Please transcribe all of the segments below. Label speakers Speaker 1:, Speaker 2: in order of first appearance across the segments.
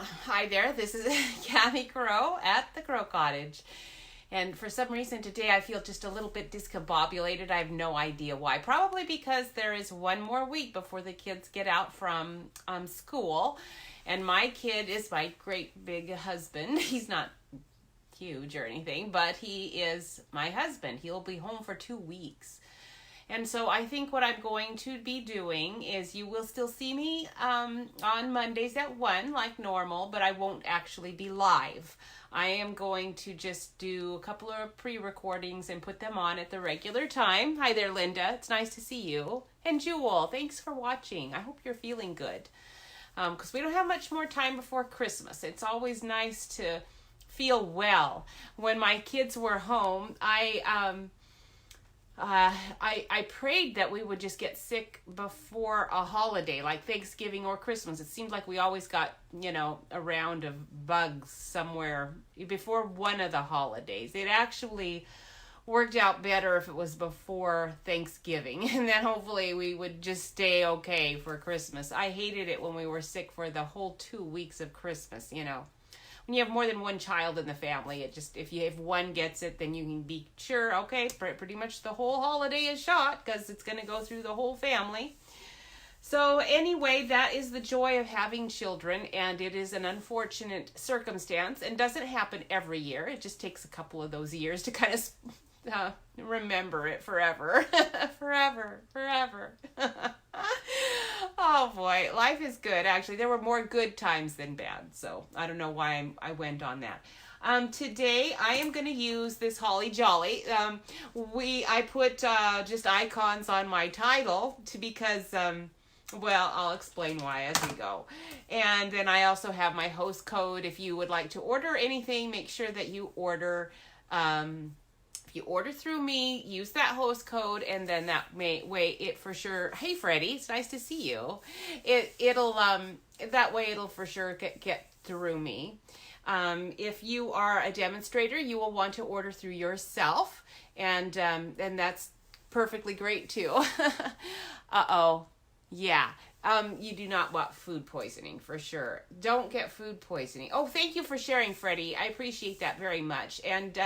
Speaker 1: Hi there, this is Kathy Crow at the Crow Cottage. And for some reason today I feel just a little bit discombobulated. I have no idea why. Probably because there is one more week before the kids get out from school. And my kid is my great big husband. He's not huge or anything, but he is my husband. He'll be home for 2 weeks. And so I think what I'm going to be doing is you will still see me on Mondays at 1 like normal, but I won't actually be live. I am going to just do a couple of pre-recordings and put them on at the regular time. Hi there, Linda. It's nice to see you. And Jewel, thanks for watching. I hope you're feeling good. Because we don't have much more time before Christmas. It's always nice to feel well. When my kids were home, I prayed that we would just get sick before a holiday, like Thanksgiving or Christmas. It seemed like we always got, a round of bugs somewhere before one of the holidays. It actually worked out better if it was before Thanksgiving, and then hopefully we would just stay okay for Christmas. I hated it when we were sick for the whole 2 weeks of Christmas, When you have more than one child in the family, if one gets it, then you can be sure, okay, pretty much the whole holiday is shot because it's going to go through the whole family. So anyway, that is the joy of having children, and it is an unfortunate circumstance and doesn't happen every year. It just takes a couple of those years to kind of remember it forever. forever. Oh boy, life is good. Actually, there were more good times than bad, so I don't know why I went on that. Today I am going to use this Holly Jolly. I put just icons on my title because I'll explain why as we go. And then I also have my host code. If you would like to order anything, make sure that you order you order through me, use that host code, and then that way it for sure. Hey Freddie, it's nice to see you. It'll that way it'll for sure get through me. If you are a demonstrator, you will want to order through yourself, and that's perfectly great too. Yeah. You do not want food poisoning for sure. Don't get food poisoning. Oh, thank you for sharing, Freddie. I appreciate that very much. And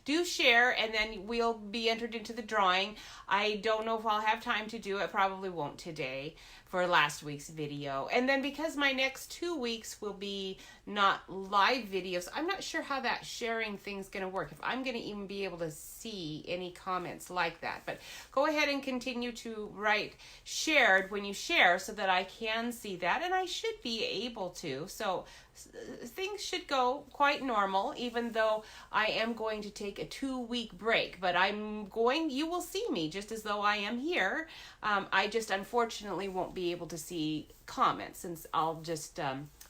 Speaker 1: do share, and then we'll be entered into the drawing. I don't know if I'll have time to do it. Probably won't today for last week's video. And then because my next 2 weeks will be not live videos, I'm not sure how that sharing thing's going to work. If I'm going to even be able to see any comments like that. But go ahead and continue to write shared when you share so that I can see that, and I should be able to. So things should go quite normal, even though I am going to take a 2-week break. But you will see me just as though I am here. I just unfortunately won't be able to see comments, and I'll just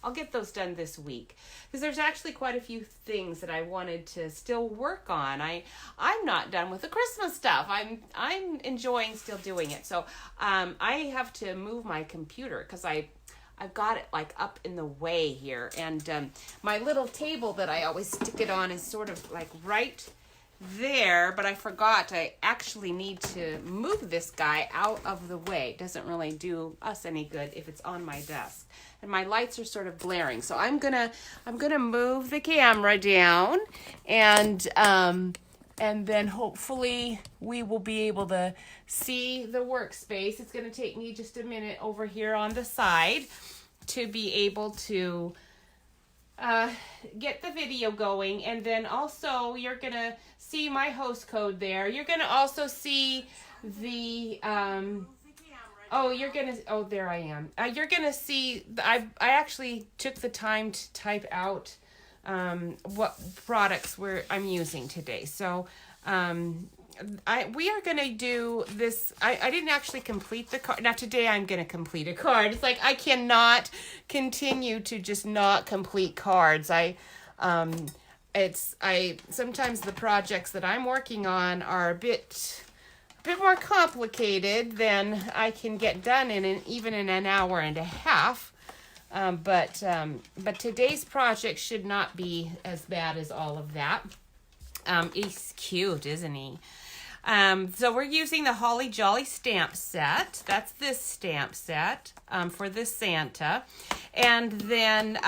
Speaker 1: I'll get those done this week because there's actually quite a few things that I wanted to still work on. I'm not done with the Christmas stuff. I'm enjoying still doing it. So I have to move my computer because I've got it like up in the way here, and my little table that I always stick it on is sort of like right there, but I forgot I actually need to move this guy out of the way. It doesn't really do us any good if it's on my desk, and my lights are sort of glaring. So I'm gonna move the camera down, and then hopefully we will be able to see the workspace. It's gonna take me just a minute over here on the side to be able to get the video going, and then also you're gonna see my host code there. You're gonna also see the there I am. You're gonna see I actually took the time to type out what products I'm using today. So we are going to do this. I didn't actually complete the card. Now today I'm going to complete a card. It's like I cannot continue to just not complete cards. Sometimes the projects that I'm working on are a bit more complicated than I can get done even in an hour and a half. But today's project should not be as bad as all of that. He's cute, isn't he? So we're using the Holly Jolly stamp set. That's this stamp set for this Santa. And then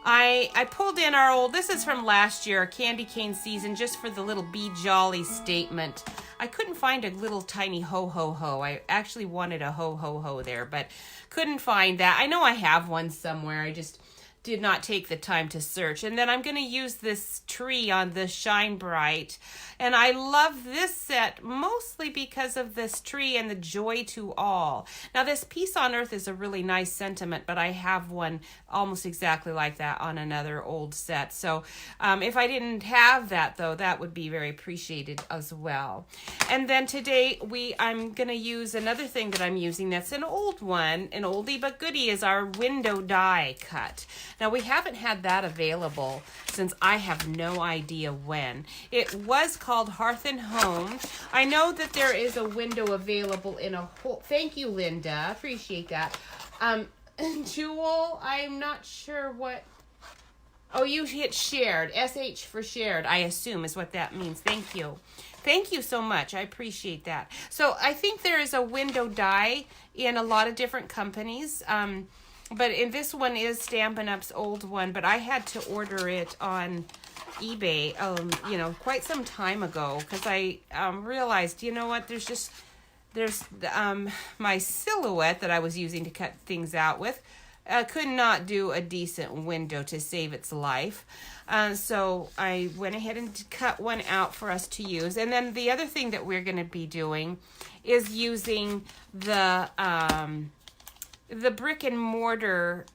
Speaker 1: I pulled in our old, this is from last year, candy cane season, just for the little Be Jolly statement. I couldn't find a little tiny ho ho ho. I actually wanted a ho ho ho there, but couldn't find that. I know I have one somewhere. I just did not take the time to search. And then I'm going to use this tree on the Shine Bright. And I love this set mostly because of this tree and the joy to all. Now this Peace on Earth is a really nice sentiment, but I have one almost exactly like that on another old set. So if I didn't have that though, that would be very appreciated as well. And then today I'm going to use another thing that I'm using that's an old one, an oldie but goodie, is our window die cut. Now we haven't had that available since I have no idea when. It was called Hearth and Home. I know that there is a window available in a whole, thank you Linda, appreciate that. Jewel, I'm not sure what, oh you hit shared, SH for shared, I assume is what that means. Thank you. Thank you so much. I appreciate that. So I think there is a window die in a lot of different companies. But in this one is Stampin' Up's old one, but I had to order it on eBay, quite some time ago because I realized, you know what, there's my silhouette that I was using to cut things out with could not do a decent window to save its life. So I went ahead and cut one out for us to use. And then the other thing that we're going to be doing is using the brick and mortar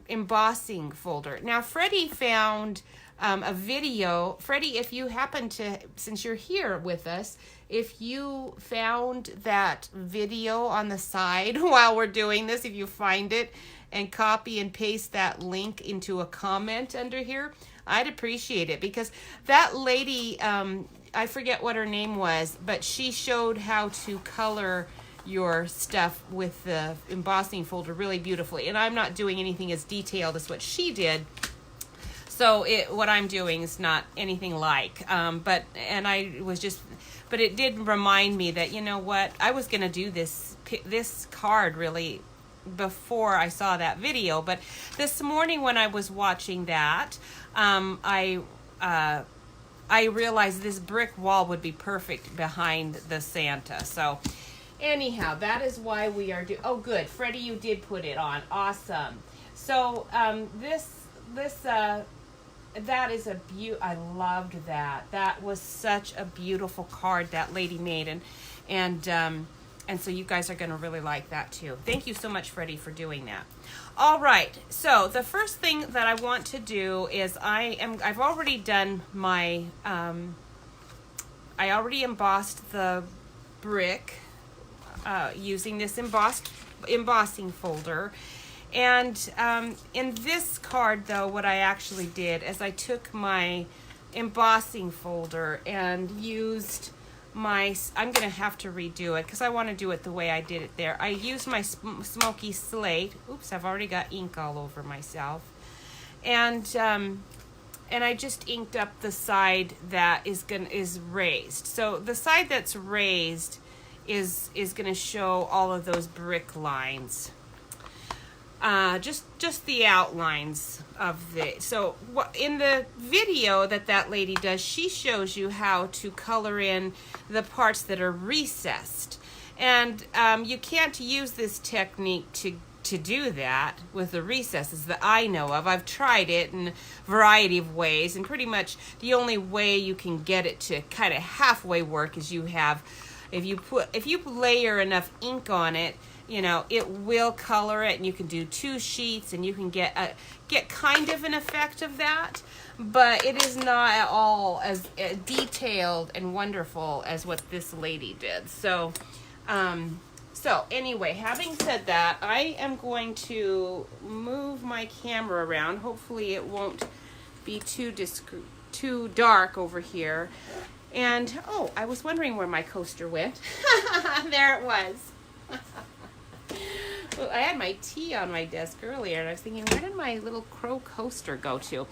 Speaker 1: embossing folder. Now, Freddie found a video. Freddie, if you happen to, since you're here with us, if you found that video on the side while we're doing this, if you find it and copy and paste that link into a comment under here, I'd appreciate it because that lady, I forget what her name was, but she showed how to color your stuff with the embossing folder really beautifully. And I'm not doing anything as detailed as what she did. So what I'm doing is not anything like, but it did remind me that, you know what, I was going to do this card really before I saw that video. But this morning when I was watching that, I realized this brick wall would be perfect behind the Santa. So anyhow, that is why we are doing. Oh, good, Freddie, you did put it on. Awesome. So that is I loved that. That was such a beautiful card that lady made, and so you guys are going to really like that too. Thank you so much, Freddie, for doing that. All right. So the first thing that I want to do is I've already done my I already embossed the brick using this embossing folder. And in this card, though, what I actually did is I took my embossing folder and used I'm going to have to redo it because I want to do it the way I did it there. I used my smoky slate. Oops, I've already got ink all over myself. And I just inked up the side that is raised. So the side that's raised is going to show all of those brick lines. Just the outlines of so in the video that lady does, she shows you how to color in the parts that are recessed, and you can't use this technique to do that with the recesses that I know of. I've tried it in a variety of ways, and pretty much the only way you can get it to kind of halfway work is if you layer enough ink on it, you know, it will color it, and you can do 2 sheets and you can get kind of an effect of that, but it is not at all as detailed and wonderful as what this lady did. So anyway, having said that, I am going to move my camera around. Hopefully it won't be too dark over here. And oh, I was wondering where my coaster went. There it was. Well, I had my tea on my desk earlier, and I was thinking, where did my little crow coaster go to?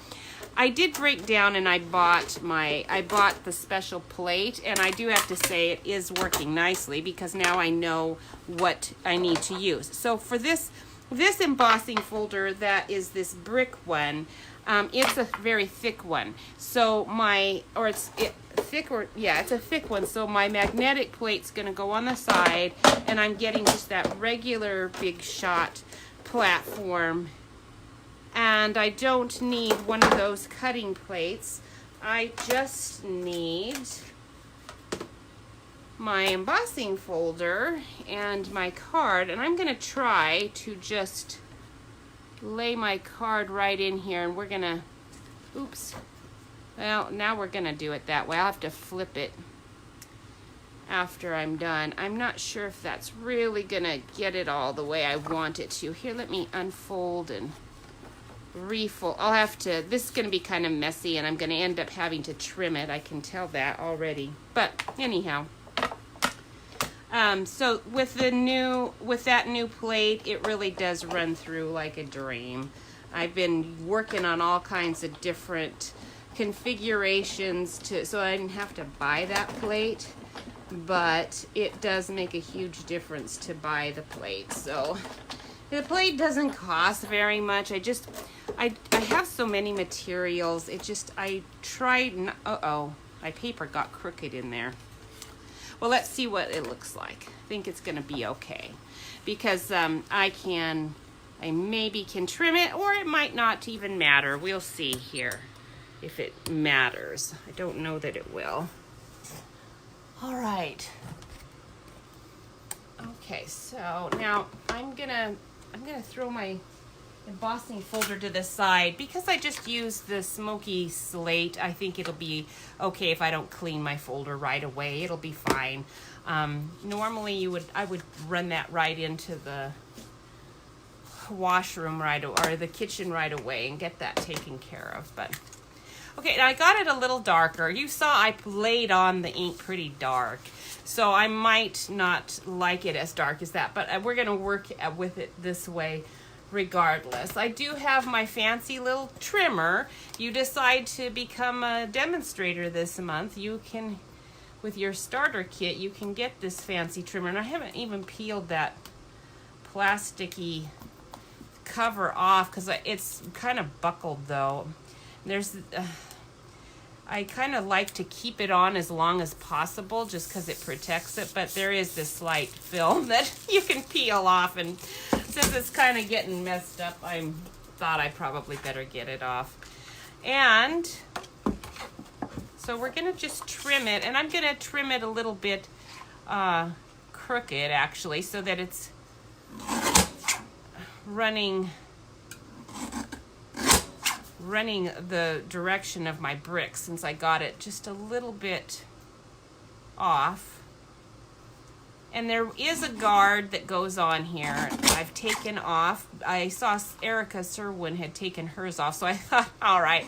Speaker 1: I did break down, and I bought the special plate, and I do have to say it is working nicely because now I know what I need to use. So for this this embossing folder that is this brick one, it's a very thick one. So it's a thick one. So my magnetic plate's gonna go on the side, and I'm getting just that regular Big Shot platform. And I don't need one of those cutting plates. I just need my embossing folder and my card, and I'm gonna try to just lay my card right in here, and we're gonna, oops, well, now we're gonna do it that way. I'll have to flip it after I'm done. I'm not sure if that's really gonna get it all the way I want it to. Here, let me unfold and refold. I'll have to, this is gonna be kind of messy, and I'm gonna end up having to trim it. I can tell that already, but anyhow. So with that new plate, it really does run through like a dream. I've been working on all kinds of different configurations so I didn't have to buy that plate, but it does make a huge difference to buy the plate. So the plate doesn't cost very much. I have so many materials. My paper got crooked in there. Well, let's see what it looks like. I think it's gonna be okay, because I maybe can trim it, or it might not even matter. We'll see here if it matters. I don't know that it will. All right. Okay, so now I'm gonna throw my embossing folder to the side because I just used the smoky slate. I think it'll be okay if I don't clean my folder right away. It'll be fine. Normally I would run that right into the washroom or the kitchen right away and get that taken care of. But okay, now I got it a little darker. You saw I laid on the ink pretty dark, so I might not like it as dark as that, but we're gonna work with it this way regardless. I do have my fancy little trimmer. You decide to become a demonstrator this month, you can, with your starter kit, you can get this fancy trimmer. And I haven't even peeled that plasticky cover off because it's kind of buckled though. I kind of like to keep it on as long as possible just because it protects it, but there is this slight film that you can peel off, and since it's kind of getting messed up, I thought I probably better get it off. And so we're gonna just trim it, and I'm gonna trim it a little bit crooked actually, so that it's running the direction of my bricks, since I got it just a little bit off. And there is a guard that goes on here I've taken off. I saw Erica Serwin had taken hers off, so I thought, all right,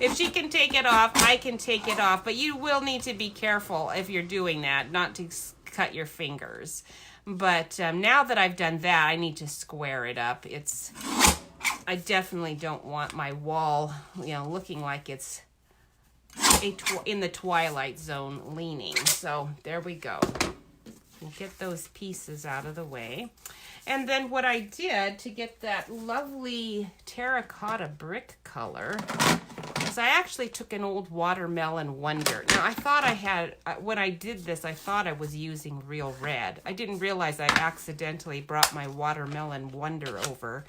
Speaker 1: if she can take it off, I can take it off. But you will need to be careful if you're doing that, not to cut your fingers. But now that I've done that, I need to square it up. I definitely don't want my wall, looking like it's in the twilight zone leaning. So there we go. We'll get those pieces out of the way. And then what I did to get that lovely terracotta brick color is I actually took an old Watermelon Wonder. Now I thought when I did this, I thought I was using real red. I didn't realize I accidentally brought my Watermelon Wonder over.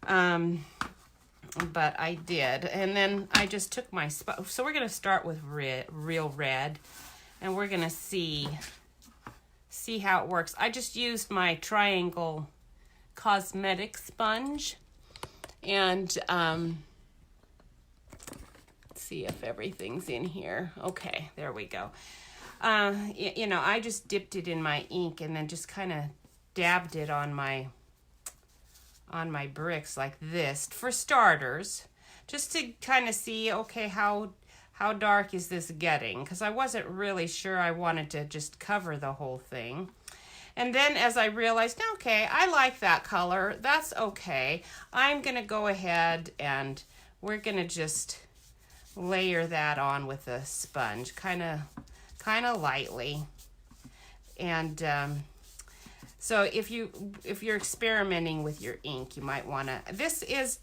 Speaker 1: But I did. And then I just took my so we're going to start with real red, and we're going to see how it works. I just used my Triangle Cosmetic sponge, and let's see if everything's in here. Okay, there we go. I just dipped it in my ink and then just kind of dabbed it on my bricks like this for starters, just to kind of see, okay, how dark is this getting? Because I wasn't really sure I wanted to just cover the whole thing. And then as I realized, okay, I like that color, that's okay. I'm gonna go ahead and we're gonna just layer that on with a sponge, kind of lightly. And So if you're experimenting with your ink, you might want to. This is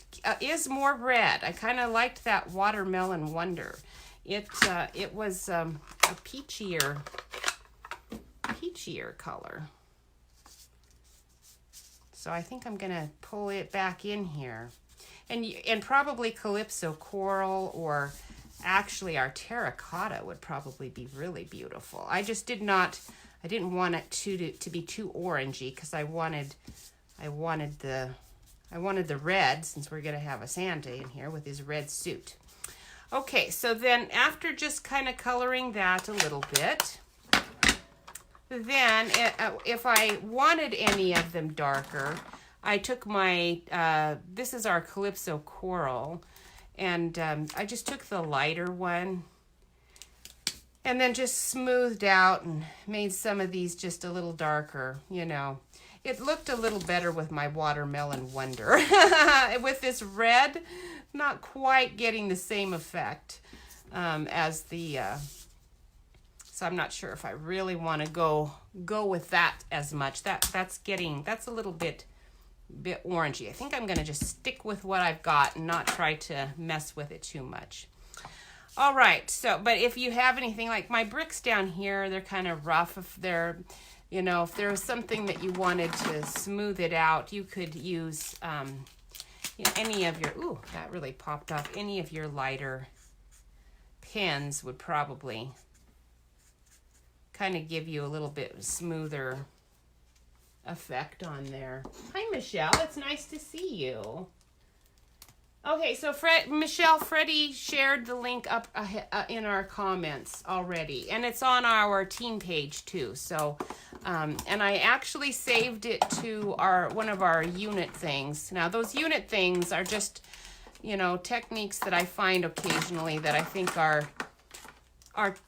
Speaker 1: more red. I kind of liked that Watermelon Wonder. It was a peachier color. So I think I'm gonna pull it back in here, and probably Calypso Coral, or actually our Terracotta would probably be really beautiful. I didn't want it to be too orangey, because I wanted the red, since we're gonna have a Santa in here with his red suit. Okay, so then after just kind of coloring that a little bit, then if I wanted any of them darker, I took my, this is our Calypso Coral, and I just took the lighter one and then just smoothed out and made some of these just a little darker, you know. It looked a little better with my Watermelon Wonder. With this red, not quite getting the same effect as the, so I'm not sure if I really want to go with that as much. That's a little bit orangey. I think I'm going to just stick with what I've got and not try to mess with it too much. All right, so, but if you have anything, like my bricks down here, they're kind of rough. If they're, you know, if there was something that you wanted to smooth it out, you could use you know, any of your, ooh, that really popped off. Any of your lighter pens would probably kind of give you a little bit smoother effect on there. Hi, Michelle. It's nice to see you. Okay, so Freddie shared the link up in our comments already, and it's on our team page too. So, and I actually saved it to one of our unit things. Now, those unit things are just, you know, techniques that I find occasionally that I think are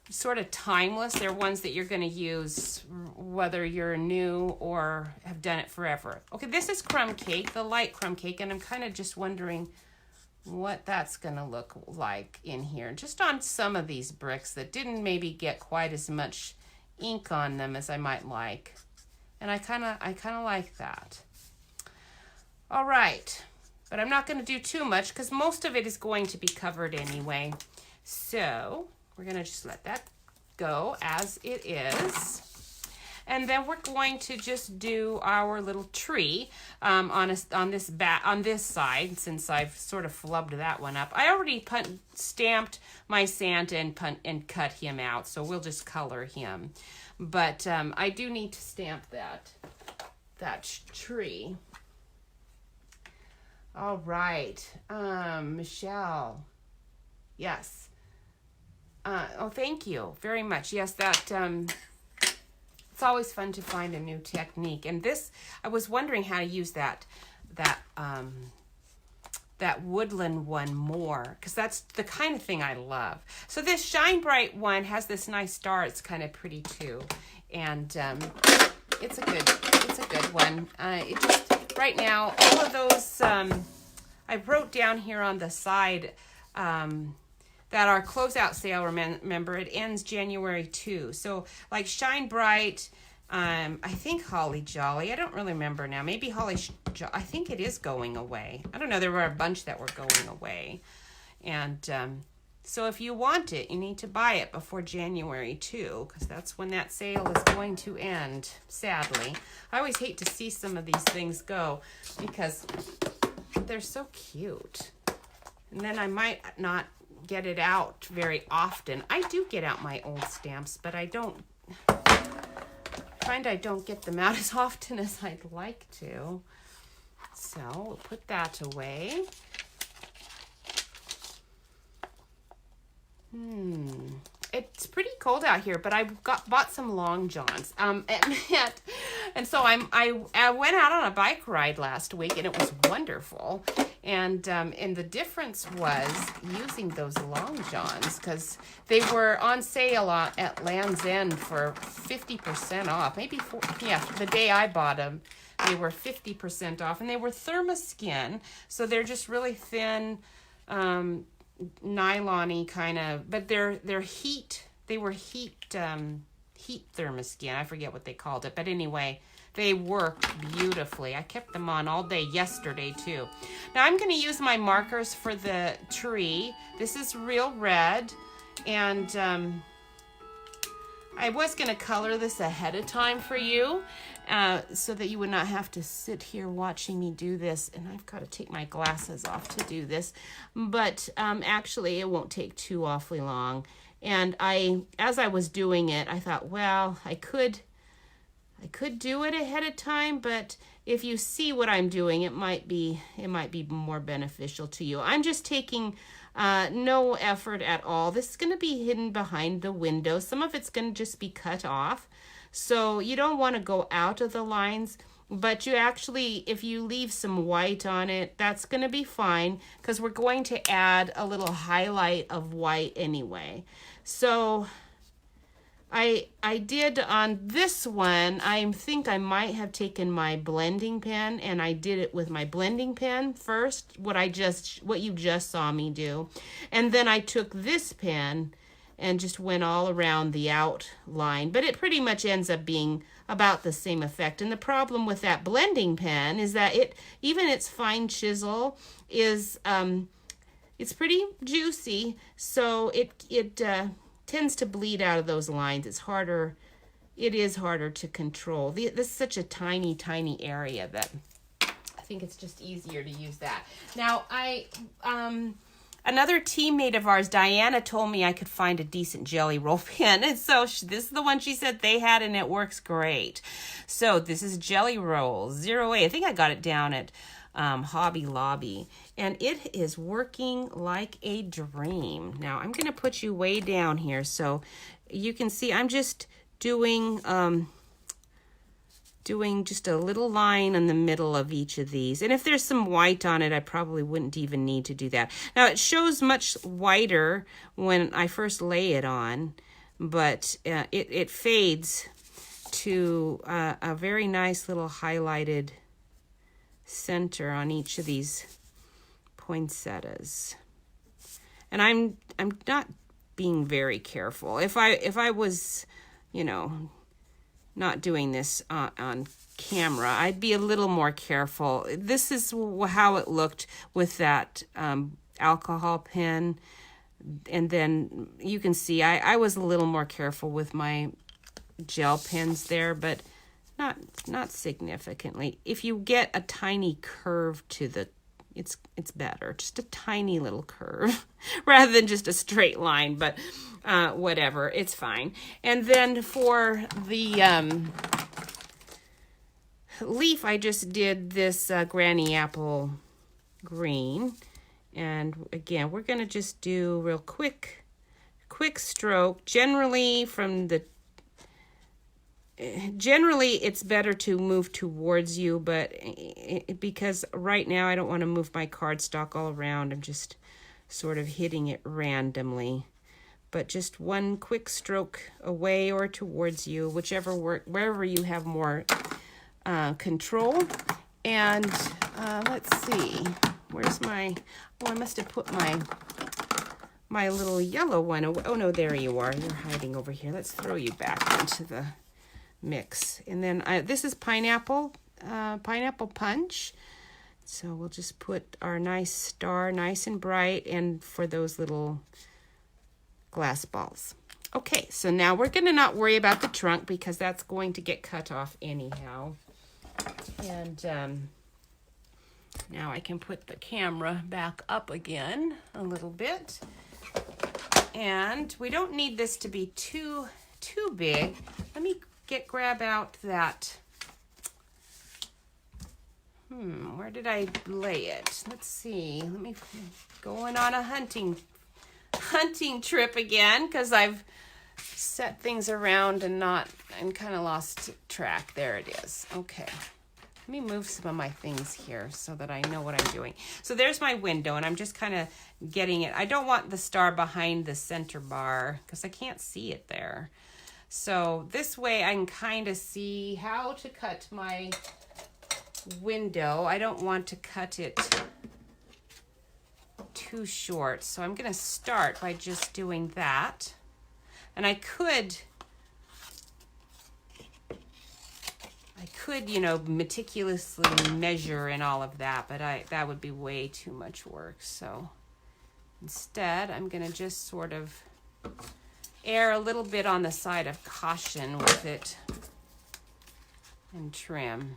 Speaker 1: sort of timeless. They're ones that you're going to use whether you're new or have done it forever. Okay, this is crumb cake, the light crumb cake, and I'm kind of just wondering what that's going to look like in here. Just on some of these bricks that didn't maybe get quite as much ink on them as I might like. And I kind of like that. All right, but I'm not going to do too much because most of it is going to be covered anyway. So we're going to just let that go as it is. And then we're going to just do our little tree on this side, since I've sort of flubbed that one up. I already stamped my Santa and cut him out, so we'll just color him. But I do need to stamp that tree. All right, Michelle. Yes. Oh, thank you very much. Yes, that. It's always fun to find a new technique. And this, I was wondering how to use that woodland one more, because that's the kind of thing I love. So this Shine Bright one has this nice star. It's kind of pretty too, and it's a good one. It just right now, all of those I wrote down here on the side. That our closeout sale, remember, it ends January 2. So like Shine Bright, I think Holly Jolly, I don't really remember now. Maybe Holly I think it is going away. I don't know, there were a bunch that were going away. And so if you want it, you need to buy it before January 2, because that's when that sale is going to end, sadly. I always hate to see some of these things go because they're so cute. And then I might not get it out very often. I do get out my old stamps, but I don't get them out as often as I'd like to. So we'll put that away. It's pretty cold out here, but I bought some long johns. And so I went out on a bike ride last week, and it was wonderful. And the difference was using those long johns, because they were on sale at Land's End for 50% off. Maybe the day I bought them, they were 50% off, and they were Thermoskin, so they're just really thin, nylon-y kind of, but they're heat. They were heat Thermoskin. I forget what they called it, but anyway, They worked beautifully. I kept them on all day yesterday too. Now I'm going to use my markers for the tree. This is Real Red, and I was going to color this ahead of time for you so that you would not have to sit here watching me do this. And I've got to take my glasses off to do this. But actually, it won't take too awfully long. And as I was doing it, I thought, well, I could do it ahead of time, but if you see what I'm doing, it might be more beneficial to you. I'm just taking no effort at all. This is going to be hidden behind the window. Some of it's going to just be cut off. So you don't want to go out of the lines, but you actually, if you leave some white on it, that's going to be fine because we're going to add a little highlight of white anyway. So I did on this one, I think I might have taken my blending pen and I did it with my blending pen first, what you just saw me do. And then I took this pen and just went all around the outline, but it pretty much ends up being about the same effect. And the problem with that blending pen is that even its fine chisel is, it's pretty juicy, so it tends to bleed out of those lines. It is harder to control. This is such a tiny, tiny area that I think it's just easier to use that. Now, another teammate of ours, Diana, told me I could find a decent Jelly Roll pen. And so this is the one she said they had, and it works great. So this is Jelly Roll 0A. I think I got it down at Hobby Lobby, and it is working like a dream. Now I'm going to put you way down here so you can see I'm just doing just a little line in the middle of each of these. And if there's some white on it, I probably wouldn't even need to do that. Now it shows much whiter when I first lay it on, but it fades to a very nice little highlighted center on each of these poinsettias. And I'm not being very careful. If I was, not doing this on camera, I'd be a little more careful. This is how it looked with that alcohol pen. And then you can see I was a little more careful with my gel pens there, but not significantly. If you get a tiny curve to it's better. Just a tiny little curve rather than just a straight line, but whatever, it's fine. And then for the leaf, I just did this Granny Apple green. And again, we're going to just do real quick stroke. Generally, it's better to move towards you, but because right now I don't want to move my cardstock all around, I'm just sort of hitting it randomly. But just one quick stroke away or towards you, wherever you have more control. And let's see, where's I must have put my little yellow one away. Oh no, there you are. You're hiding over here. Let's throw you back into the mix. And then this is pineapple punch. So we'll just put our nice star nice and bright, and for those little glass balls. Okay, so now we're going to not worry about the trunk because that's going to get cut off anyhow. And now I can put the camera back up again a little bit. And we don't need this to be too big. Let me grab out that. Where did I lay it? Let's see. Let me going on a hunting trip again because I've set things around and kind of lost track. There it is. Okay. Let me move some of my things here so that I know what I'm doing. So there's my window, and I'm just kind of getting it. I don't want the star behind the center bar because I can't see it there. So this way I can kind of see how to cut my window. I don't want to cut it too short. So I'm going to start by just doing that. And I could could, you know, meticulously measure and all of that, but that would be way too much work. So instead, I'm going to just sort of err a little bit on the side of caution with it and trim.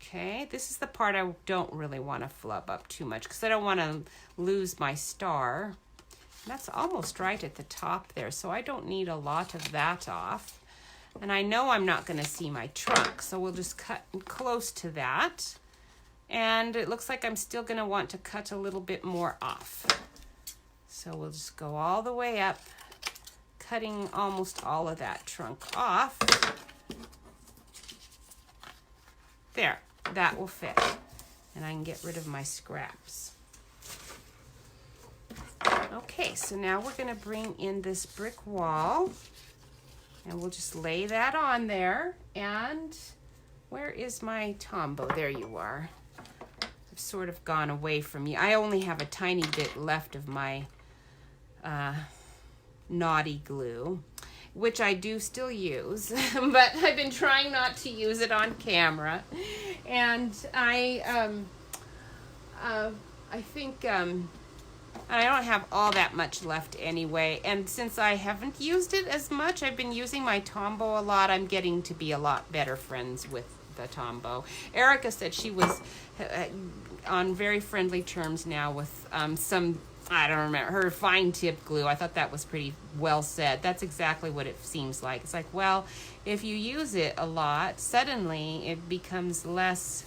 Speaker 1: Okay, this is the part I don't really want to flub up too much because I don't want to lose my star. And that's almost right at the top there, so I don't need a lot of that off. And I know I'm not going to see my trunk, so we'll just cut close to that. And it looks like I'm still going to want to cut a little bit more off. So we'll just go all the way up, cutting almost all of that trunk off. There, that will fit. And I can get rid of my scraps. Okay, so now we're going to bring in this brick wall. And we'll just lay that on there. And where is my Tombow? There you are. I've sort of gone away from you. I only have a tiny bit left of my Naughty Glue, which I do still use, but I've been trying not to use it on camera. And I think I don't have all that much left anyway. And since I haven't used it as much, I've been using my Tombow a lot. I'm getting to be a lot better friends with the Tombow. Erica said she was on very friendly terms now with some, I don't remember, her fine tip glue. I thought that was pretty well said. That's exactly what it seems like. It's like, well, if you use it a lot, suddenly it becomes less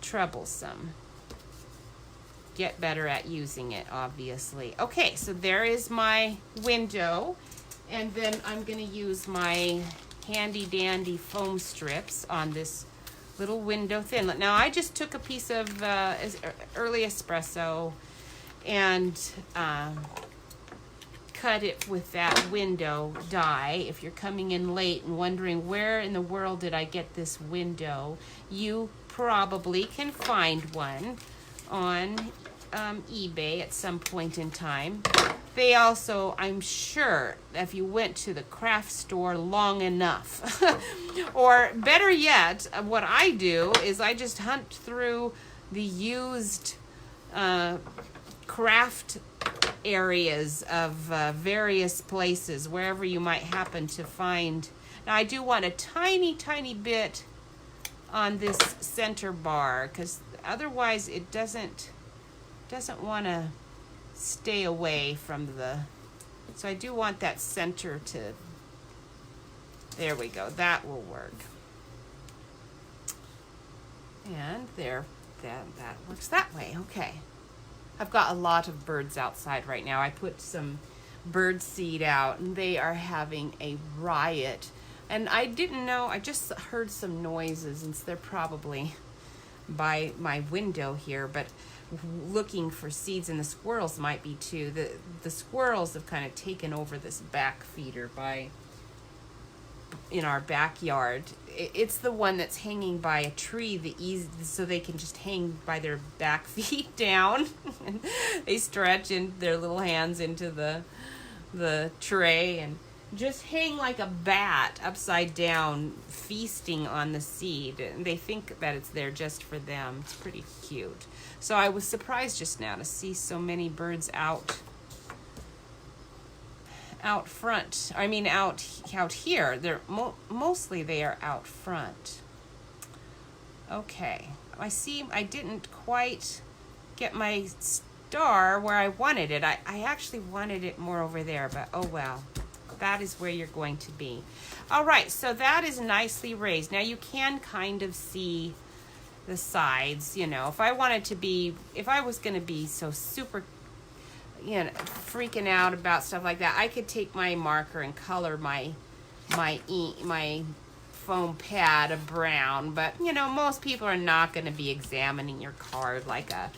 Speaker 1: troublesome. Get better at using it, obviously. Okay, so there is my window. And then I'm going to use my handy dandy foam strips on this little window thin. Now, I just took a piece of early espresso and cut it with that window die. If you're coming in late and wondering where in the world did I get this window, you probably can find one on eBay at some point in time. They also, I'm sure, if you went to the craft store long enough, or better yet, what I do is I just hunt through the used craft areas of various places, wherever you might happen to find. Now, I do want a tiny, tiny bit on this center bar, because otherwise it doesn't want to stay away from the, so I do want that center to, there we go, that will work. And there, that works that way. Okay. I've got a lot of birds outside right now. I put some bird seed out and they are having a riot. And I didn't know, I just heard some noises, and they're probably by my window here, but looking for seeds, and the squirrels might be too. The squirrels have kind of taken over this back feeder in our backyard. It's the one that's hanging by a tree, so they can just hang by their back feet down. And they stretch in their little hands into the tray and just hang like a bat upside down, feasting on the seed. And they think that it's there just for them. It's pretty cute. So I was surprised just now to see so many birds out front. I mean, out here. They're mostly they are out front. Okay, I see. I didn't quite get my star where I wanted it. I actually wanted it more over there, but oh well. That is where you're going to be. All right, so that is nicely raised. Now you can kind of see the sides, you know. If I was going to be so super, you know, freaking out about stuff like that, I could take my marker and color my foam pad a brown. But, you know, most people are not going to be examining your card like a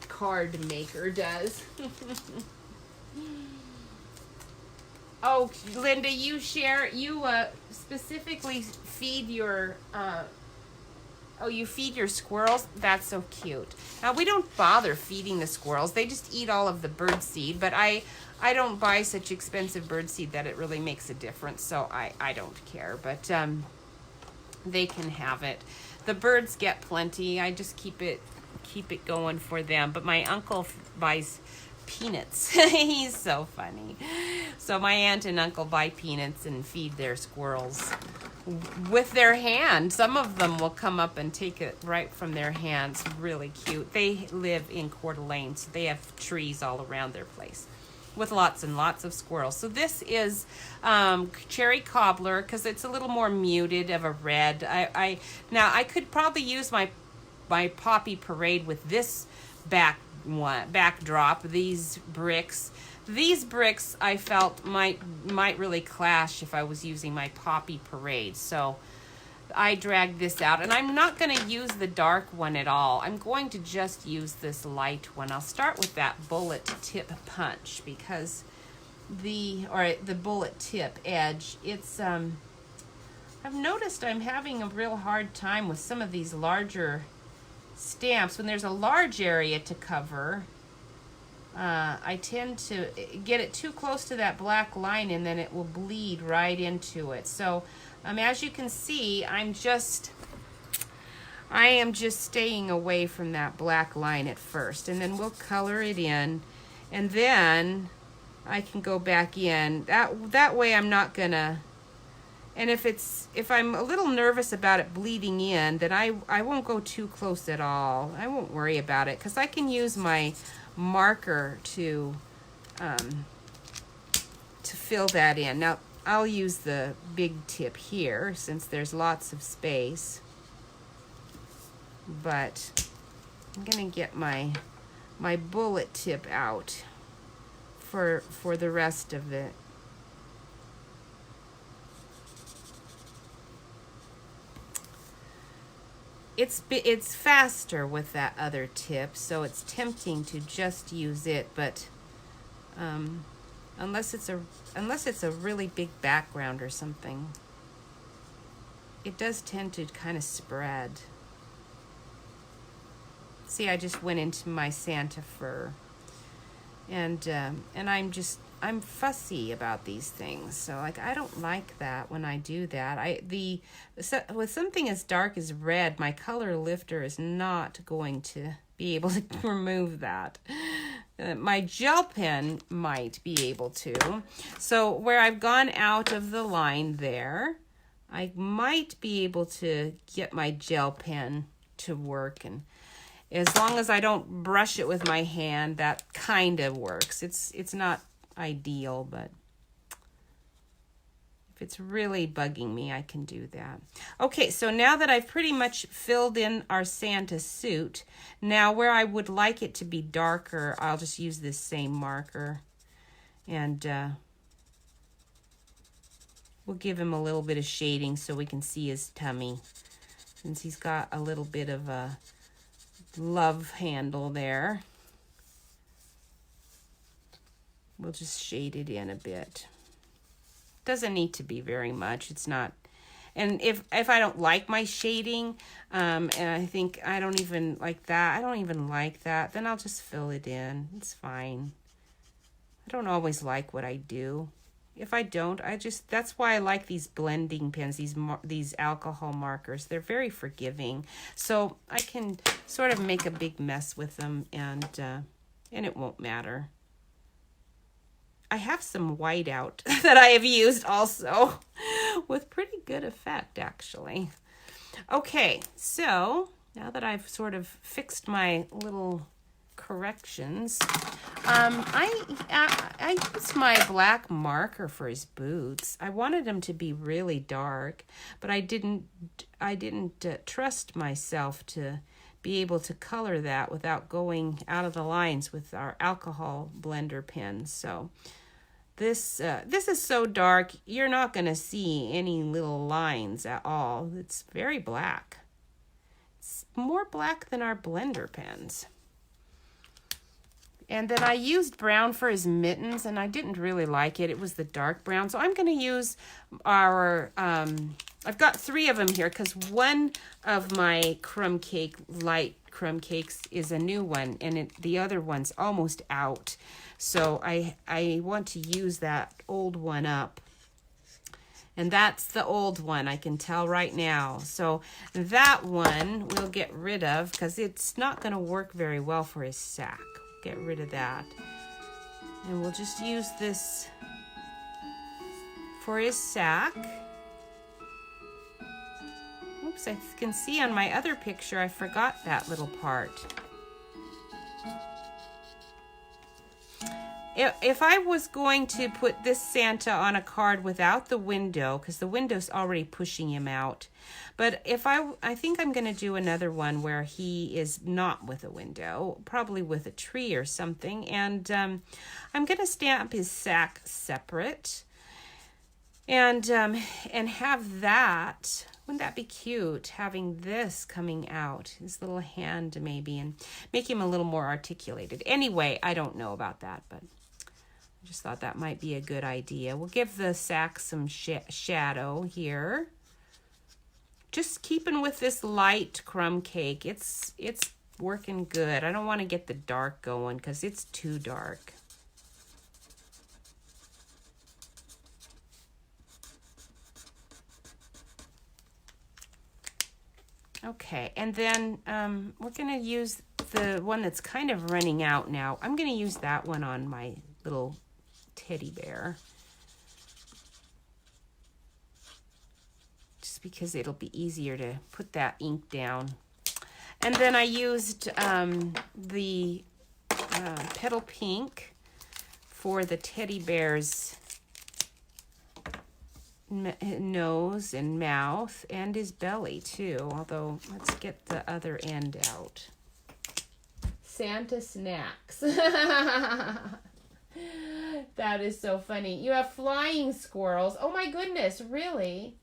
Speaker 1: card maker does. Oh, Linda, you specifically feed your Oh, you feed your squirrels? That's so cute. Now, we don't bother feeding the squirrels. They just eat all of the bird seed, but I don't buy such expensive bird seed that it really makes a difference, so I don't care. But they can have it. The birds get plenty. I just keep it going for them. But my uncle buys peanuts. He's so funny. So my aunt and uncle buy peanuts and feed their squirrels with their hand. Some of them will come up and take it right from their hands. Really cute. They live in Coeur d'Alene, so they have trees all around their place with lots and lots of squirrels. So this is cherry cobbler because it's a little more muted of a red. Now I could probably use my poppy parade with this backdrop. These bricks I felt might really clash if I was using my poppy parade. So I dragged this out, and I'm not going to use the dark one at all. I'm going to just use this light one. I'll start with that bullet tip punch because the bullet tip edge. It's I've noticed I'm having a real hard time with some of these larger stamps when there's a large area to cover. I tend to get it too close to that black line and then it will bleed right into it. So as you can see, I am just staying away from that black line at first, and then we'll color it in, and then I can go back in. That way I'm not gonna, and if I'm a little nervous about it bleeding in, then I won't go too close at all. I won't worry about it because I can use my marker to fill that in. Now I'll use the big tip here since there's lots of space, but I'm gonna get my bullet tip out for the rest of it. It's faster with that other tip, so it's tempting to just use it, but unless it's a really big background or something, it does tend to kind of spread. See, I just went into my Santa fur, and I'm fussy about these things. So like I don't like that when I do that. With something as dark as red, my color lifter is not going to be able to remove that. My gel pen might be able to. So where I've gone out of the line there, I might be able to get my gel pen to work, and as long as I don't brush it with my hand, that kind of works. It's not ideal, but if it's really bugging me, I can do that. Okay, so now that I've pretty much filled in our Santa suit, now where I would like it to be darker, I'll just use this same marker, and we'll give him a little bit of shading so we can see his tummy, since he's got a little bit of a love handle there. We'll just shade it in a bit. Doesn't need to be very much. It's not. And if I don't like my shading, and I think I don't even like that, then I'll just fill it in. It's fine. I don't always like what I do. If I don't, that's why I like these blending pens, these alcohol markers. They're very forgiving. So I can sort of make a big mess with them, and it won't matter. I have some whiteout that I have used also with pretty good effect, actually. Okay, so now that I've sort of fixed my little corrections, I used my black marker for his boots. I wanted him to be really dark, but I didn't trust myself to be able to color that without going out of the lines with our alcohol blender pens. So this is so dark, you're not going to see any little lines at all. It's very black. It's more black than our blender pens. And then I used brown for his mittens, and I didn't really like it. It was the dark brown. So I'm going to use our I've got 3 of them here because one of my light crumb cakes is a new one, and the other one's almost out. So I want to use that old one up. And that's the old one, I can tell right now. So that one we'll get rid of because it's not going to work very well for his sack. Get rid of that. And we'll just use this for his sack. Oops, I can see on my other picture I forgot that little part. If I was going to put this Santa on a card without the window, because the window's already pushing him out, but if I think I'm going to do another one where he is not with a window, probably with a tree or something, and I'm going to stamp his sack separate, and have that. Wouldn't that be cute, having this coming out, his little hand maybe, and make him a little more articulated. Anyway, I don't know about that, but I just thought that might be a good idea. We'll give the sack some shadow here. Just keeping with this light crumb cake. It's working good. I don't want to get the dark going because it's too dark. Okay, and then we're going to use the one that's kind of running out now. I'm going to use that one on my little teddy bear. Just because it'll be easier to put that ink down. And then I used the petal pink for the teddy bear's nose and mouth and his belly too, although let's get the other end out. Santa snacks. That is so funny. You have flying squirrels. Oh my goodness, really?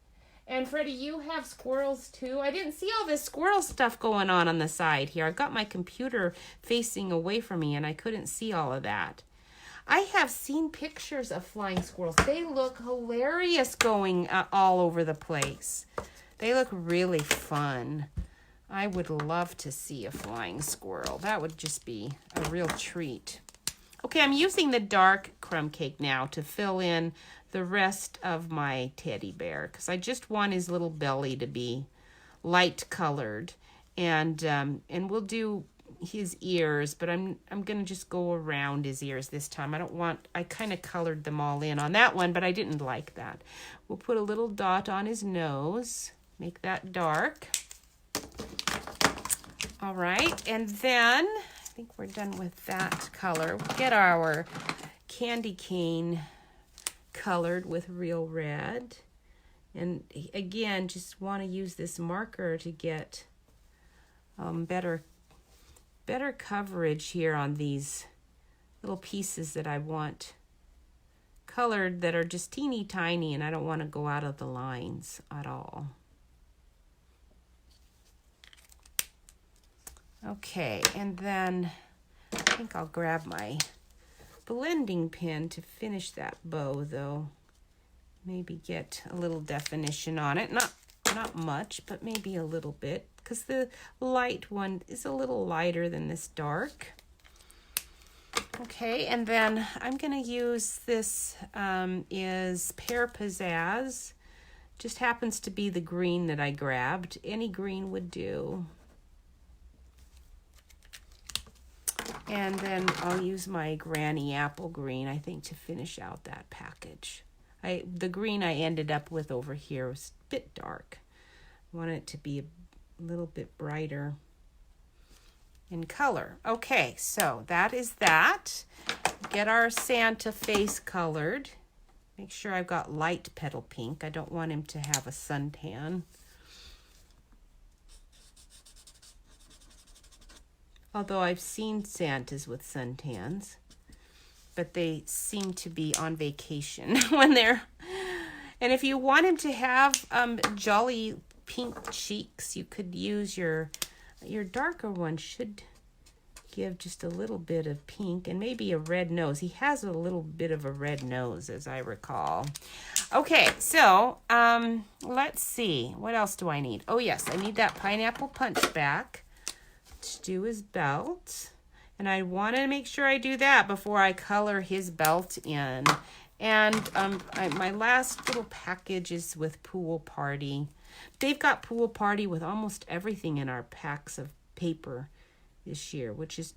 Speaker 1: And Freddie, you have squirrels too? I didn't see all this squirrel stuff going on the side here. I've got my computer facing away from me and I couldn't see all of that. I have seen pictures of flying squirrels. They look hilarious going all over the place. They look really fun. I would love to see a flying squirrel. That would just be a real treat. Okay, I'm using the dark crumb cake now to fill in the rest of my teddy bear because I just want his little belly to be light colored, and we'll do his ears, but I'm gonna just go around his ears this time. I kind of colored them all in on that one, but I didn't like that. We'll put a little dot on his nose, make that dark. All right, and then I think we're done with that color. We'll get our candy cane colored with real red, and again just want to use this marker to get better coverage here on these little pieces that I want colored that are just teeny tiny, and I don't want to go out of the lines at all. Okay, and then I think I'll grab my blending pen to finish that bow though. Maybe get a little definition on it. Not much, but maybe a little bit, because the light one is a little lighter than this dark. Okay, and then I'm going to use this is Pear Pizzazz. Just happens to be the green that I grabbed. Any green would do. And then I'll use my Granny Apple Green, I think, to finish out that package. The green I ended up with over here was a bit dark. I want it to be a little bit brighter in color. Okay, so that is that. Get our Santa face colored. Make sure I've got light petal pink. I don't want him to have a suntan. Although I've seen Santas with suntans, but they seem to be on vacation when they're... And if you want him to have jolly pink cheeks, you could use your darker one should give just a little bit of pink and maybe a red nose. He has a little bit of a red nose, as I recall. Okay, so let's see. What else do I need? Oh, yes, I need that pineapple punchback to do his belt. And I want to make sure I do that before I color his belt in. And my last little package is with Pool Party. They've got Pool Party with almost everything in our packs of paper this year, which is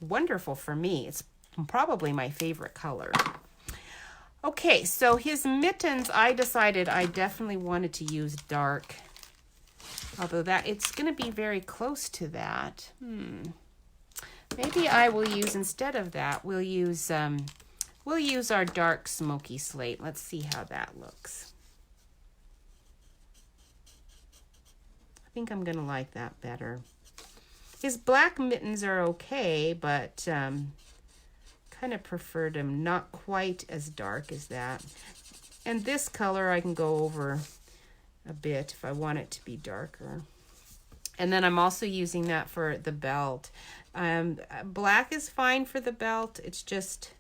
Speaker 1: wonderful for me. It's probably my favorite color. Okay, so his mittens, I decided I definitely wanted to use dark. Although it's going to be very close to that. Maybe I will use, instead of that, we'll use our dark smoky slate. Let's see how that looks. I think I'm going to like that better. His black mittens are okay, but kind of preferred them not quite as dark as that. And this color I can go over a bit if I want it to be darker. And then I'm also using that for the belt. Black is fine for the belt. It's just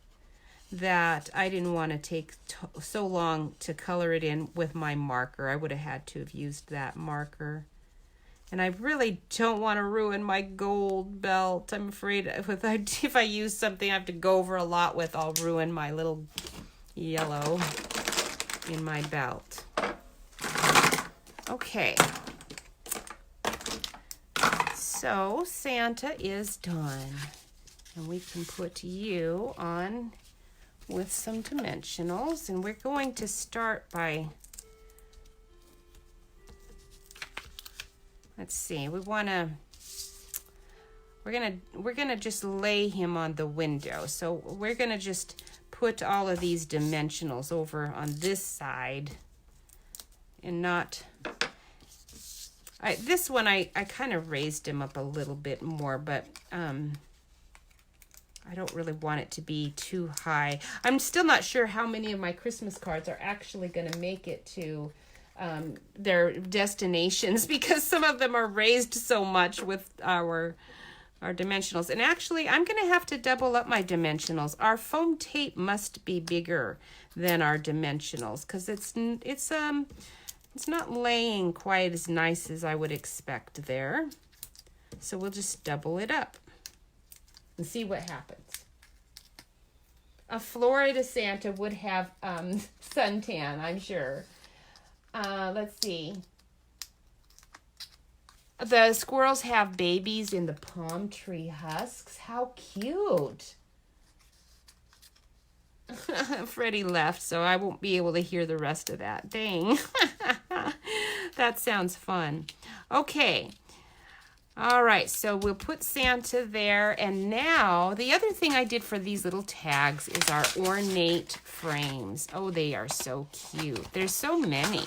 Speaker 1: that I didn't want to take so long to color it in with my marker. I would have had to have used that marker. And I really don't want to ruin my gold belt. I'm afraid if I use something I have to go over a lot with, I'll ruin my little yellow in my belt. Okay. So Santa is done. And we can put you on with some dimensionals. And we're going to start by... Let's see, we're gonna just lay him on the window. So we're gonna just put all of these dimensionals over on this side and not, this one I kind of raised him up a little bit more, but I don't really want it to be too high. I'm still not sure how many of my Christmas cards are actually gonna make it to their destinations, because some of them are raised so much with our dimensionals. And actually, I'm going to have to double up my dimensionals. Our foam tape must be bigger than our dimensionals, because it's not laying quite as nice as I would expect there. So we'll just double it up and see what happens. A Florida Santa would have suntan, I'm sure. Let's see. The squirrels have babies in the palm tree husks. How cute. Freddie left, so I won't be able to hear the rest of that. Dang. That sounds fun. Okay. All right, so we'll put Santa there. And now, the other thing I did for these little tags is our ornate frames. Oh, they are so cute. There's so many.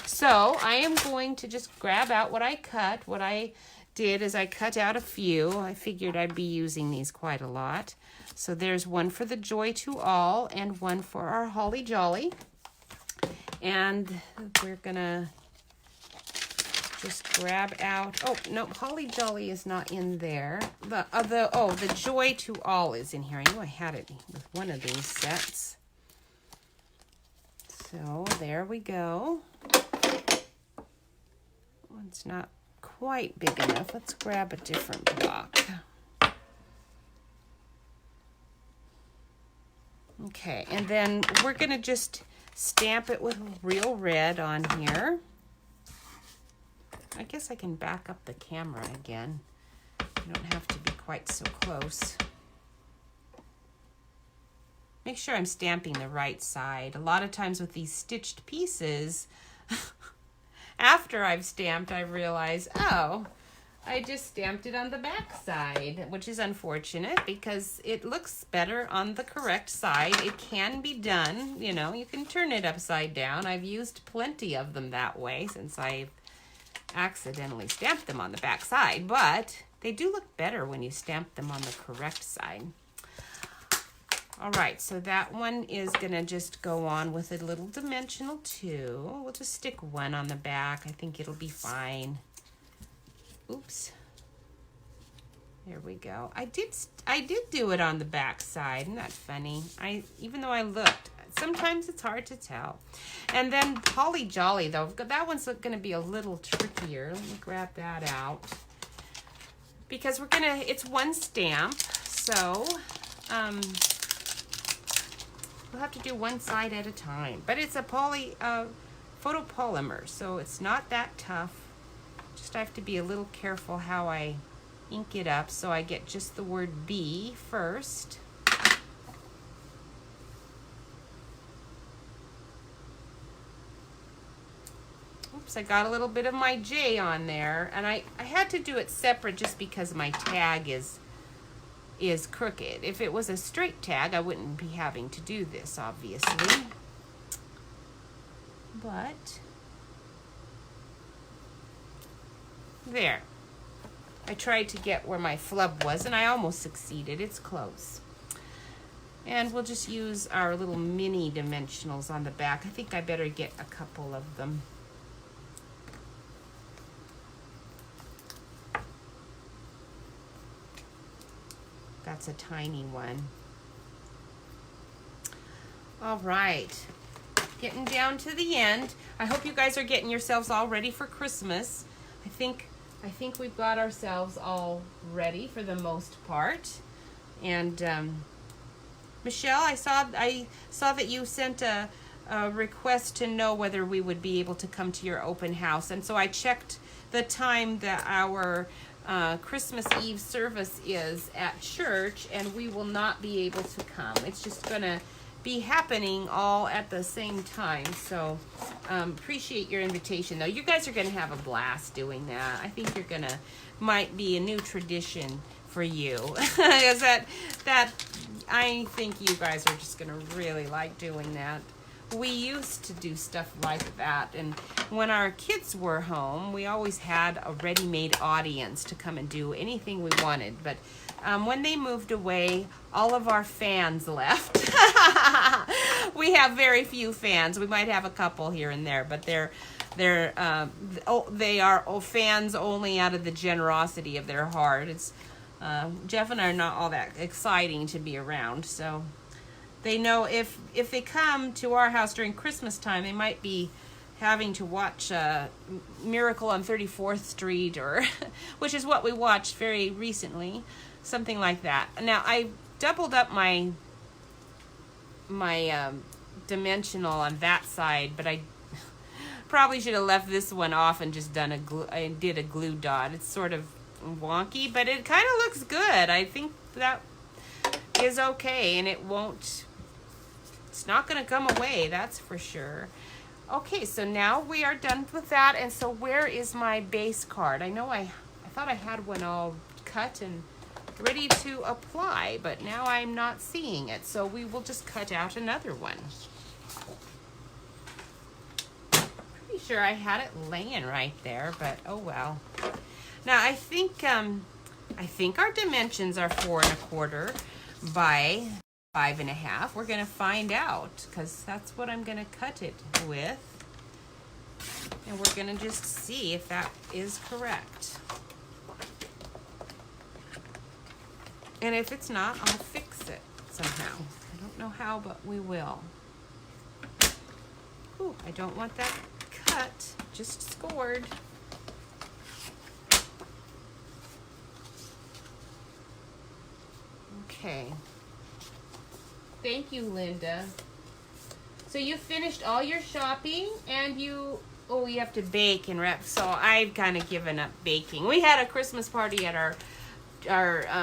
Speaker 1: So I am going to just grab out what I cut. What I did is I cut out a few. I figured I'd be using these quite a lot. So there's one for the Joy to All and one for our Holly Jolly. And we're going to just grab out, oh, no, Holly Jolly is not in there. The Joy to All is in here. I knew I had it with one of these sets. So there we go. It's not quite big enough. Let's grab a different block. Okay, and then we're going to just stamp it with real red on here. I guess I can back up the camera again. You don't have to be quite so close. Make sure I'm stamping the right side. A lot of times with these stitched pieces, after I've stamped, I realize, oh, I just stamped it on the back side, which is unfortunate because it looks better on the correct side. It can be done, you know, you can turn it upside down. I've used plenty of them that way since I've accidentally stamped them on the back side, but they do look better when you stamp them on the correct side. All right, so that one is gonna just go on with a little dimensional too. We'll just stick one on the back. I think it'll be fine. Oops. There we go. I did do it on the back side. Isn't that funny? Even though I looked, sometimes it's hard to tell. And then Holly Jolly, though, that one's going to be a little trickier. Let me grab that out. Because it's one stamp, so we'll have to do one side at a time. But it's a photopolymer, so it's not that tough. Just I have to be a little careful how I ink it up so I get just the word B first. Oops, I got a little bit of my J on there, and I had to do it separate just because my tag is crooked. If it was a straight tag, I wouldn't be having to do this, obviously. But there. I tried to get where my flub was, and I almost succeeded. It's close. And we'll just use our little mini dimensionals on the back. I think I better get a couple of them. That's a tiny one. All right. Getting down to the end. I hope you guys are getting yourselves all ready for Christmas. I think we've got ourselves all ready for the most part. And Michelle, I saw that you sent a request to know whether we would be able to come to your open house. And so I checked the time that our Christmas Eve service is at church, and we will not be able to come. It's just gonna be happening all at the same time. So appreciate your invitation, though. You guys are gonna have a blast doing that. I think might be a new tradition for you. Is that I think you guys are just gonna really like doing that. We used to do stuff like that, and when our kids were home, we always had a ready-made audience to come and do anything we wanted. But when they moved away, all of our fans left. We have very few fans. We might have a couple here and there, but they are fans only out of the generosity of their heart. It's Jeff and I are not all that exciting to be around, so they know if they come to our house during Christmas time, they might be having to watch Miracle on 34th Street, or which is what we watched very recently, something like that. Now I doubled up my dimensional on that side, but I probably should have left this one off and just did a glue dot. It's sort of wonky, but it kind of looks good. I think that is okay, and it's not going to come away, that's for sure. Okay, so now we are done with that, and so where is my base card? I know I thought I had one all cut and ready to apply, but now I'm not seeing it, so we will just cut out another one. Pretty sure I had it laying right there, but oh well. Now I think our dimensions are 4 1/4 by 5 1/2. We're going to find out, because that's what I'm going to cut it with. And we're going to just see if that is correct. And if it's not, I'll fix it somehow. I don't know how, but we will. Ooh, I don't want that cut, just scored. Okay. Thank you, Linda. So you finished all your shopping, and you have to bake and wrap. So I've kind of given up baking. We had a Christmas party at our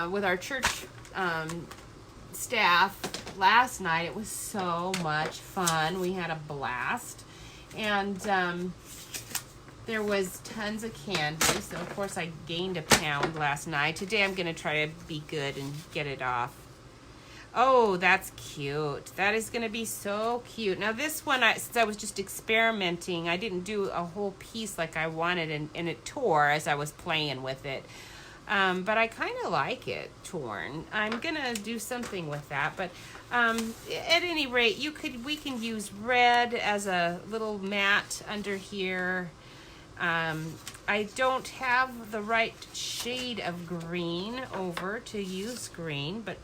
Speaker 1: with our church staff last night. It was so much fun. We had a blast, and there was tons of candy. So of course I gained a pound last night. Today I'm gonna try to be good and get it off. Oh, that's cute. That is going to be so cute. Now this one, since I was just experimenting, I didn't do a whole piece like I wanted, and it tore as I was playing with it. But I kind of like it torn. I'm going to do something with that. But at any rate, we can use red as a little mat under here. I don't have the right shade of green over to use green, but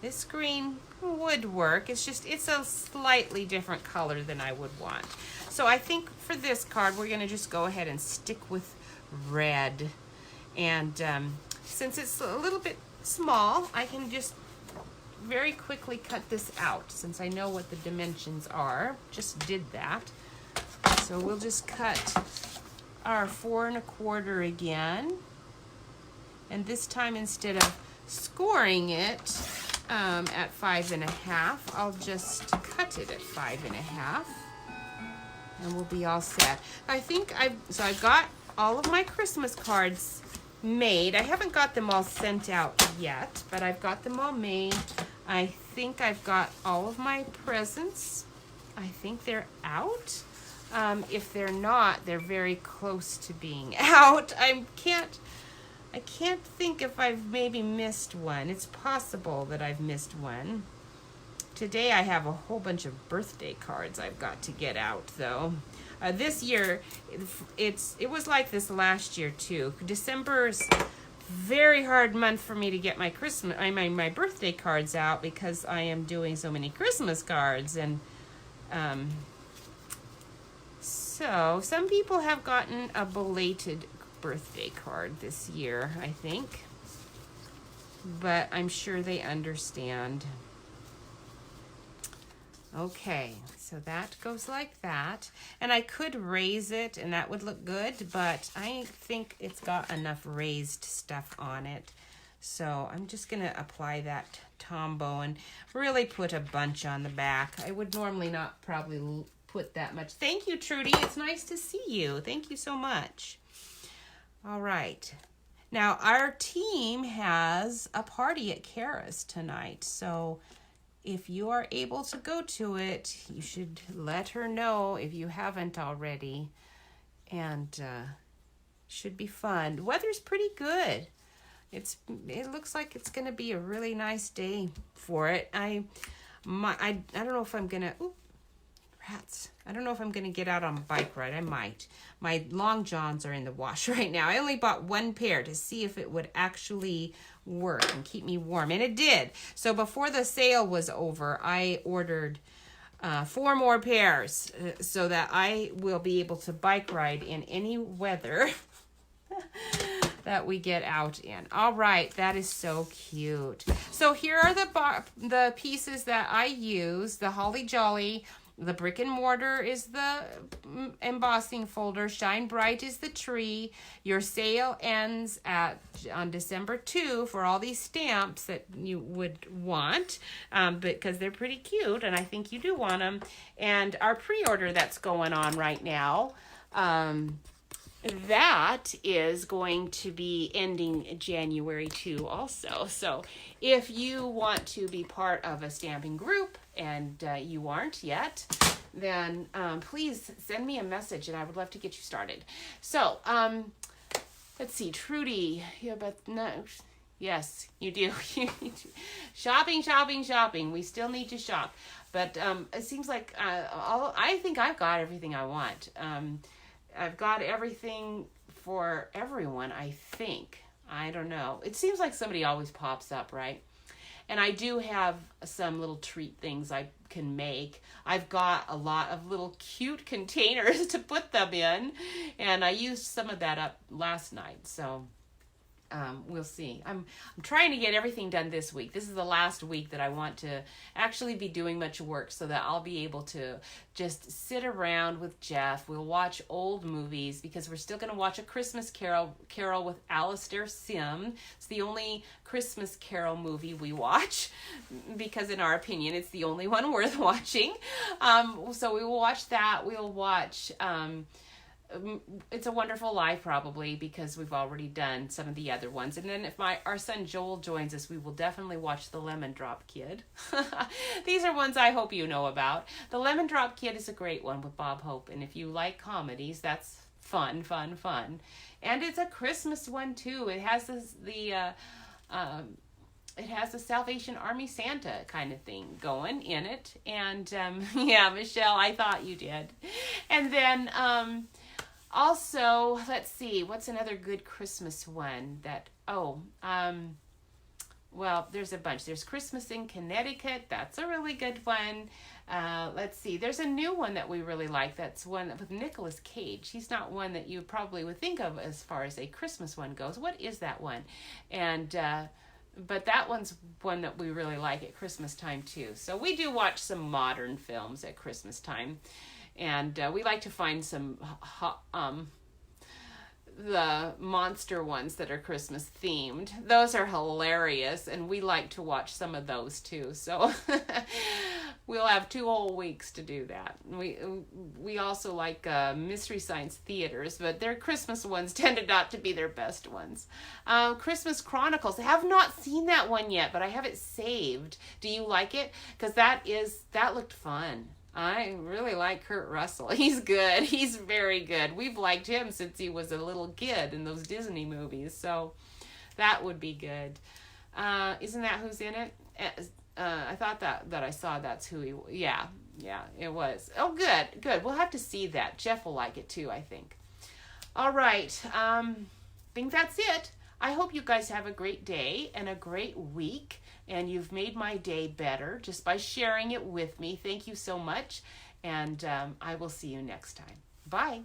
Speaker 1: this green would work. It's a slightly different color than I would want. So I think for this card, we're gonna just go ahead and stick with red. And since it's a little bit small, I can just very quickly cut this out since I know what the dimensions are. Just did that. So we'll just cut our 4 1/4 again. And this time, instead of scoring it at 5 1/2, I'll just cut it at 5 1/2. And we'll be all set. I've got all of my Christmas cards made. I haven't got them all sent out yet, but I've got them all made. I think I've got all of my presents. I think they're out. If they're not, they're very close to being out. I can't think if I've maybe missed one. It's possible that I've missed one. Today I have a whole bunch of birthday cards I've got to get out, though. This year, it was like this last year too. December's very hard month for me to get my my birthday cards out because I am doing so many Christmas cards, and so some people have gotten a belated birthday card this year, I think, but I'm sure they understand. Okay, so that goes like that. And I could raise it and that would look good, but I think it's got enough raised stuff on it. So I'm just gonna apply that Tombow and really put a bunch on the back. I would normally not probably put that much. Thank you, Trudy. It's nice to see you. Thank you so much. All right. Now our team has a party at Kara's tonight, so if you are able to go to it, you should let her know if you haven't already. And should be fun. The weather's pretty good. It looks like it's going to be a really nice day for it. I don't know if I'm going to... Rats. I don't know if I'm going to get out on a bike ride. I might. My long johns are in the wash right now. I only bought one pair to see if it would actually work and keep me warm. And it did. So before the sale was over, I ordered 4 more pairs so that I will be able to bike ride in any weather that we get out in. All right, that is so cute. So here are the pieces that I use. The Holly Jolly. The brick and mortar is the embossing folder. Shine Bright is the tree. Your sale ends on December 2 for all these stamps that you would want, because they're pretty cute, and I think you do want them. And our pre-order that's going on right now, that is going to be ending January 2 also. So if you want to be part of a stamping group and you aren't yet, then please send me a message and I would love to get you started. So let's see, Trudy, yeah, but no, yes, you do. Shopping. We still need to shop, but it seems like I think I've got everything I want. I've got everything for everyone, I think. I don't know. It seems like somebody always pops up, right? And I do have some little treat things I can make. I've got a lot of little cute containers to put them in, and I used some of that up last night, so we'll see. I'm trying to get everything done this week. This is the last week that I want to actually be doing much work so that I'll be able to just sit around with Jeff. We'll watch old movies because we're still going to watch A Christmas Carol with Alastair Sim. It's the only Christmas Carol movie we watch because in our opinion it's the only one worth watching. So we will watch that. We'll watch It's a Wonderful Life probably because we've already done some of the other ones. And then if our son Joel joins us, we will definitely watch The Lemon Drop Kid. These are ones I hope you know about. The Lemon Drop Kid is a great one with Bob Hope. And if you like comedies, that's fun. And it's a Christmas one too. It has it has the Salvation Army Santa kind of thing going in it. And yeah, Michelle, I thought you did. And then Also, let's see, what's another good Christmas one that, well, there's a bunch. There's Christmas in Connecticut. That's a really good one. Let's see. There's a new one that we really like. That's one with Nicolas Cage. He's not one that you probably would think of as far as a Christmas one goes. What is that one? And but that one's one that we really like at Christmas time too. So we do watch some modern films at Christmas time, and we like to find some the monster ones that are Christmas themed. Those are hilarious, and we like to watch some of those too. So we'll have 2 whole weeks to do that. We also like Mystery Science Theaters, but their Christmas ones tended not to be their best ones. Christmas Chronicles. I have not seen that one yet, but I have it saved. Do you like it? Because that looked fun. I really like Kurt Russell. He's good. He's very good. We've liked him since he was a little kid in those Disney movies. So that would be good. Isn't that who's in it? I thought that I saw that's who he... Yeah, it was. Oh, good. We'll have to see that. Jeff will like it too, I think. All right. I think that's it. I hope you guys have a great day and a great week. And you've made my day better just by sharing it with me. Thank you so much. And I will see you next time. Bye.